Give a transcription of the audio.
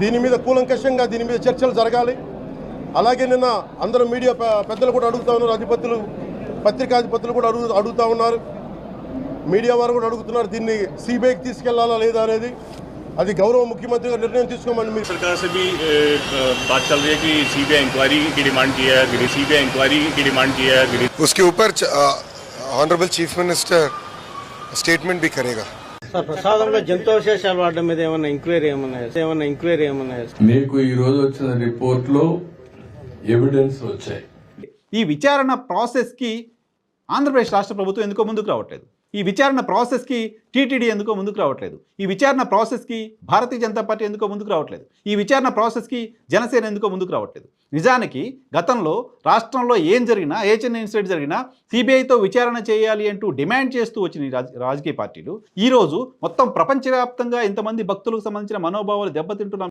దీని మీద కూలంకషంగా దీని మీద చర్చలు జరగాలి. అలాగే నిన్న అందరూ మీడియా పెద్దలు కూడా అడుగుతూ ఉన్నారు, అధిపతులు పత్రికాధిపతులు కూడా అడుగుతూ ఉన్నారు, మీడియా వారు కూడా అడుగుతున్నారు దీన్ని సిబిఐకి తీసుకెళ్లాలా లేదా అనేది. అది గౌరవ ముఖ్యమంత్రి గారు నిర్ణయం తీసుకోమని మీరు सरकार से भी बात चल रही है कि सीबीआई इंक्वायरी की डिमांड की है, सीबीआई इंक्वायरी की डिमांड की है. उसके ऊपर ऑनरेबल चीफ मिनिस्टर स्टेटमेंट भी करेगा. సార్ ప్రసాదంలో జంతువశేషాలు వాడడం మీద ఏమైనా ఎంక్వైరీ ఏమన్నా మీకు ఈ రోజు వచ్చిన రిపోర్ట్ లో ఎవిడెన్స్ వచ్చాయి. ఈ విచారణ ప్రాసెస్కి ఆంధ్రప్రదేశ్ రాష్ట్ర ప్రభుత్వం ఎందుకో ముందుకు రావట్లేదు. ఈ విచారణ ప్రాసెస్కి టీటీడీ ఎందుకో ముందుకు రావట్లేదు. ఈ విచారణ ప్రాసెస్కి భారతీయ జనతా పార్టీ ఎందుకో ముందుకు రావట్లేదు. ఈ విచారణ ప్రాసెస్కి జనసేన ఎందుకో ముందుకు రావట్లేదు. నిజానికి గతంలో రాష్ట్రంలో ఏం జరిగినా, ఏ చిన్న ఇన్సిడెంట్ జరిగినా సిబిఐతో విచారణ చేయాలి అంటూ డిమాండ్ చేస్తూ వచ్చిన రాజకీయ పార్టీలు ఈరోజు మొత్తం ప్రపంచవ్యాప్తంగా ఇంతమంది భక్తులకు సంబంధించిన మనోభావాలు దెబ్బతింటున్న